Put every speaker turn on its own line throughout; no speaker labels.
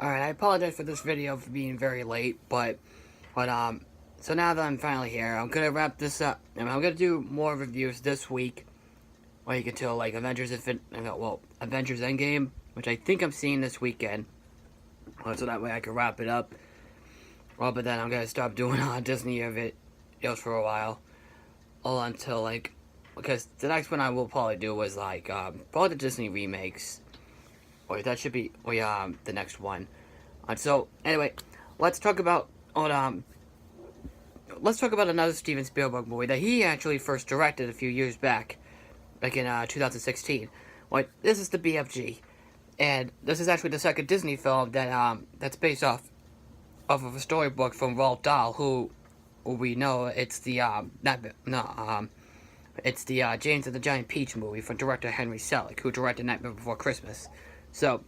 Alright, I apologize for this video for being very late, but so now that I'm finally here, I'm gonna wrap this up, and I'm gonna do more reviews this week, like until, like, Avengers Endgame, which I think I'm seeing this weekend, so that way I can wrap it up. Well, but then I'm gonna stop doing DisneyYear videos for a while, all until, like, because the next one I will probably do is, like, probably the Disney remakes, or that should be, the next one. So, anyway, let's talk about, let's talk about another Steven Spielberg movie that he actually first directed a few years back, like in 2016. Well, this is the BFG, and this is actually the second Disney film that that's based off of a storybook from Roald Dahl, who we know it's the it's the James and the Giant Peach movie from director Henry Selick, who directed Nightmare Before Christmas. So,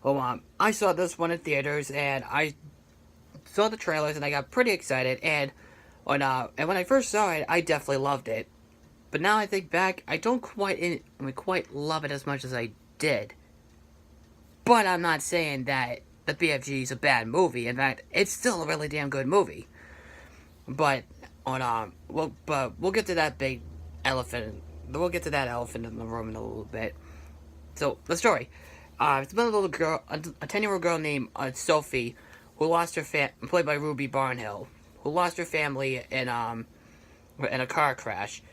I saw this one in theaters, and I saw the trailers, and I got pretty excited, and when I first saw it, I definitely loved it. But now I think back, I don't quite love it as much as I did. But I'm not saying that the BFG is a bad movie. In fact, it's still a really damn good movie. But we'll get to that big elephant. We'll get to that elephant in the room in a little bit. So the story, it's about a little girl, a 10-year-old girl named Sophie, who lost her played by Ruby Barnhill, who lost her family in a car crash.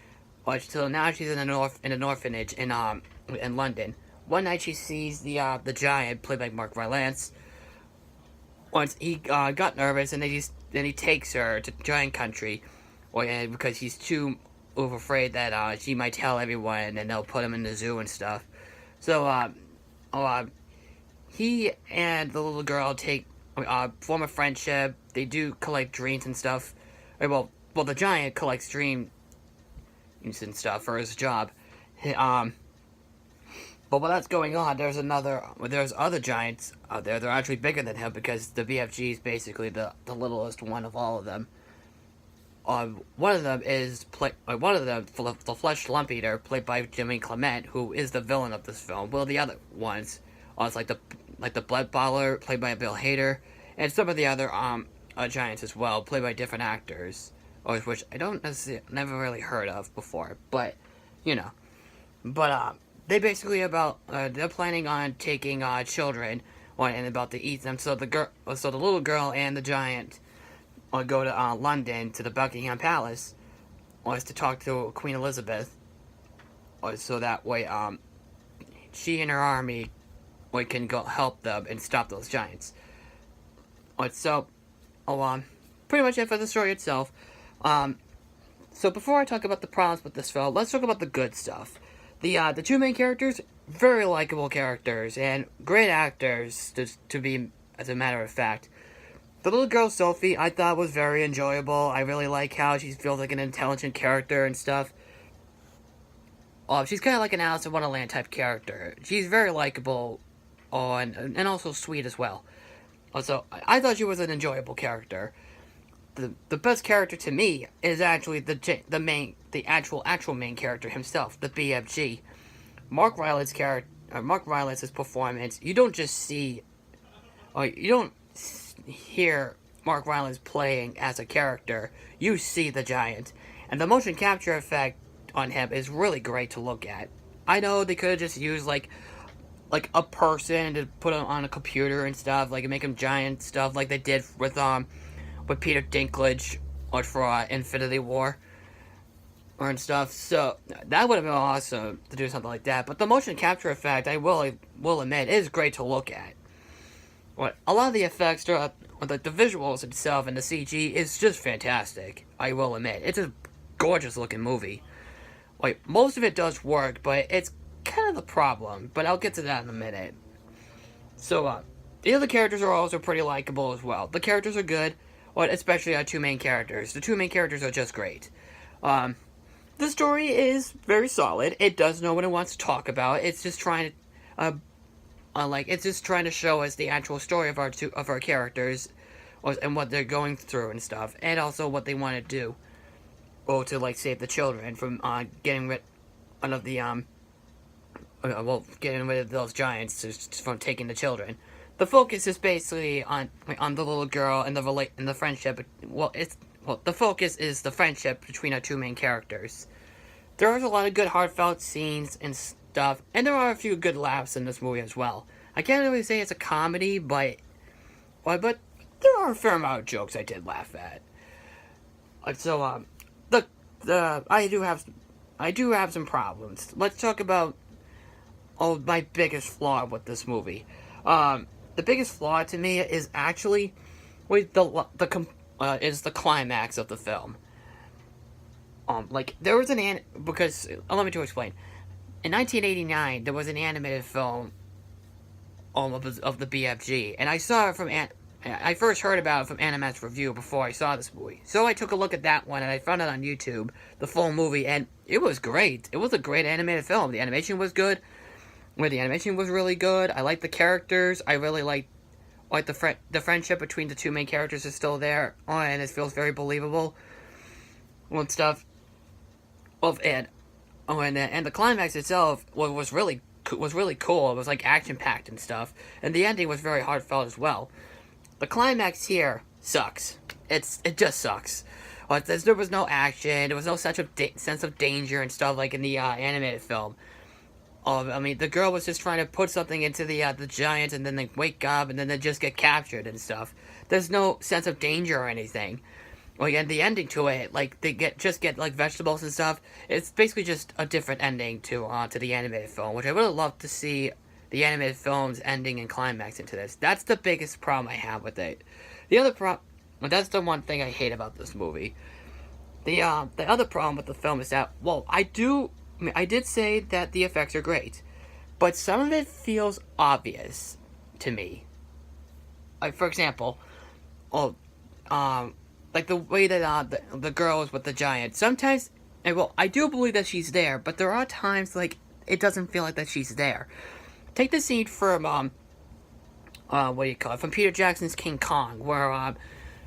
So now she's in an orphanage in London. One night she sees the giant, played by Mark Rylance. Once he got nervous, and then he takes her to Giant Country, because he's too afraid that she might tell everyone, and they'll put him in the zoo and stuff. So he and the little girl form a friendship. They do collect dreams and stuff. Well, the giant collects dreams and stuff for his job. But while that's going on, there's other giants out there. They're actually bigger than him, because the BFG is basically the littlest one of all of them. One of them is the Flesh Lump Eater, played by Jimmy Clement, who is the villain of this film. Well, the other ones, it's like the Blood Baller, played by Bill Hader, and some of the other giants as well, played by different actors, which I never really heard of before, but you know, they basically they're planning on taking children, and about to eat them. So the little girl and the giant go to London, to the Buckingham Palace, to talk to Queen Elizabeth, so that way she and her army can go help them and stop those giants. So, pretty much it for the story itself. So before I talk about the problems with this film, let's talk about the good stuff. The two main characters, very likable characters, and great actors, to be, as a matter of fact. The little girl, Sophie, I thought was very enjoyable. I really like how she feels like an intelligent character and stuff. She's kind of like an Alice in Wonderland type character. She's very likable, and also sweet as well. Also, I thought she was an enjoyable character. The best character to me is actually the actual main character himself, the BFG. Mark Rylance's performance. You don't just see, you don't hear Mark Rylance playing as a character. You see the giant, and the motion capture effect on him is really great to look at. I know they could have just used like a person to put him on a computer and stuff, like make him giant stuff, like they did with Peter Dinklage for Infinity War and stuff. So that would have been awesome to do something like that. But the motion capture effect, I will admit, is great to look at. A lot of the effects, the visuals itself and the CG is just fantastic. I will admit, it's a gorgeous looking movie. Most of it does work, but it's kind of the problem. But I'll get to that in a minute. So the other characters are also pretty likable as well. The characters are good. Especially our two main characters. The two main characters are just great. The story is very solid. It does know what it wants to talk about. It's just trying to show us the actual story of our characters, and what they're going through and stuff, and also what they want to do, to save the children from getting rid of those giants from taking the children. the focus is basically on the little girl and the friendship. The focus is the friendship between our two main characters. There is a lot of good heartfelt scenes and stuff, and there are a few good laughs in this movie as well. I can't really say it's a comedy, but there are a fair amount of jokes I did laugh at. So I do have some problems. Let's talk about my biggest flaw with this movie. The biggest flaw to me is actually with is the climax of the film. There was because allow me to explain. In 1989, there was an animated film of the BFG, and I saw it I first heard about it from Animat's review before I saw this movie. So I took a look at that one, and I found it on YouTube, the full movie, and it was great. It was a great animated film. The animation was good. The animation was really good. I liked the characters. I really liked the friendship between the two main characters is still there, and it feels very believable. And stuff. And the climax itself was really cool. It was like action packed and stuff, and the ending was very heartfelt as well. The climax here sucks. It just sucks. There was no action. There was no sense of danger and stuff like in the animated film. The girl was just trying to put something into the giant, and then they wake up, and then they just get captured and stuff. There's no sense of danger or anything. And the ending to it, they get like vegetables and stuff. It's basically just a different ending to the animated film, which I would have loved to see the animated film's ending and climax into this. That's the biggest problem I have with it. That's the one thing I hate about this movie. The other problem with the film is that, I did say that the effects are great, but some of it feels obvious to me. For example, the way that the girl is with the giant. Sometimes, I do believe that she's there, but there are times it doesn't feel like that she's there. Take the scene from from Peter Jackson's King Kong, where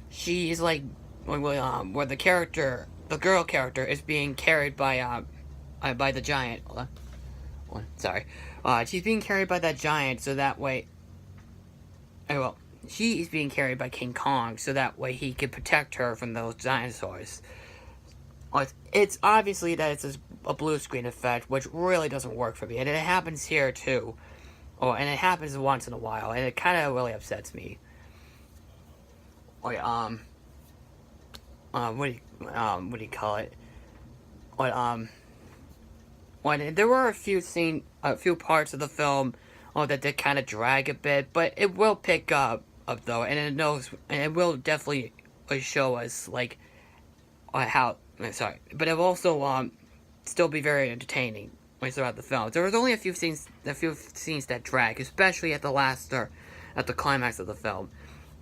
she's where the girl character is being carried by the giant. Hold on. Sorry. She's being carried by that giant, so that way. She is being carried by King Kong, so that way he can protect her from those dinosaurs. It's obviously that it's a blue screen effect, which really doesn't work for me, and it happens here too. And it happens once in a while, and it kind of really upsets me. What do you call it? There were a few parts of the film, that did kind of drag a bit, but it will pick up though, and it will definitely show us how. Sorry, but it will also still be very entertaining throughout the film. There was only a few scenes that drag, especially at the climax of the film.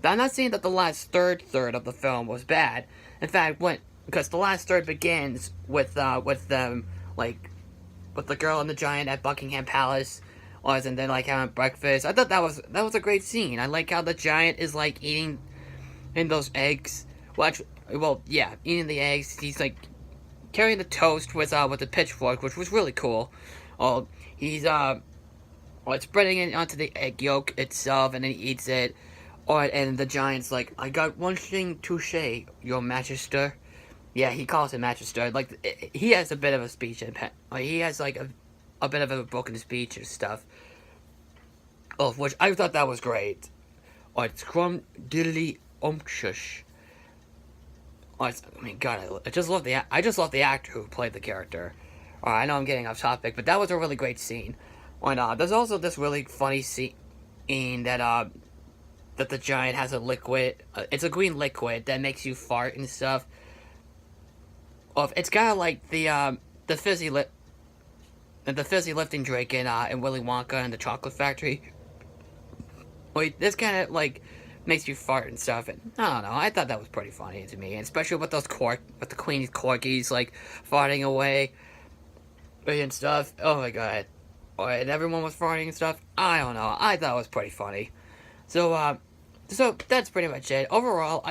But I'm not saying that the last third of the film was bad. In fact, because the last third begins with them with the girl and the giant at Buckingham Palace, and then having breakfast. I thought that was a great scene. I like how the giant is eating in those eggs. Eating the eggs. He's carrying the toast with the pitchfork, which was really cool. He's spreading it onto the egg yolk itself, and then he eats it. And the giant's I got one thing to say, Your Majesty. Yeah, he calls him Majesty. He has a bit of a speech he has a bit of a broken speech and stuff. Which I thought that was great. Scrum diddly umptious. God, I just love the actor who played the character. I know I'm getting off topic, but that was a really great scene. There's also this really funny scene that the giant has a liquid. It's a green liquid that makes you fart and stuff. It's kind of like the fizzy lifting drink in Willy Wonka and the Chocolate Factory. This kind of makes you fart and stuff, and I don't know. I thought that was pretty funny to me, and especially with with the Queen's corgis farting away and stuff. Oh my god! And everyone was farting and stuff. I don't know. I thought it was pretty funny. So that's pretty much it. Overall,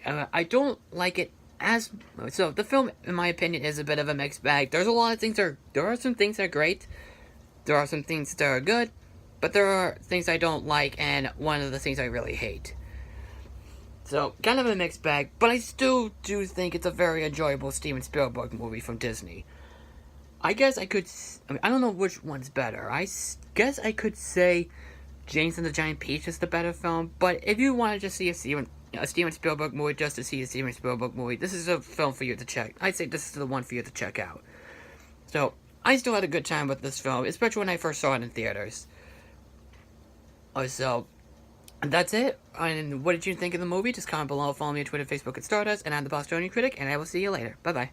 I don't like it as. So the film, in my opinion, is a bit of a mixed bag. There's a lot of things there are some things that are great. There are some things that are good. but there are things I don't like, and one of the things I really hate. So, kind of a mixed bag, but I still do think it's a very enjoyable Steven Spielberg movie from Disney. I guess I could... I don't know which one's better. I guess I could say James and the Giant Peach is the better film, but if you want to just see a Steven Spielberg movie just to see a Steven Spielberg movie, this is a film for you to check. I'd say this is the one for you to check out. So, I still had a good time with this film, especially when I first saw it in theaters. So, that's it. And what did you think of the movie? Just comment below, follow me on Twitter, Facebook, and Stardust, and I'm the Bostonian Critic, and I will see you later. Bye-bye.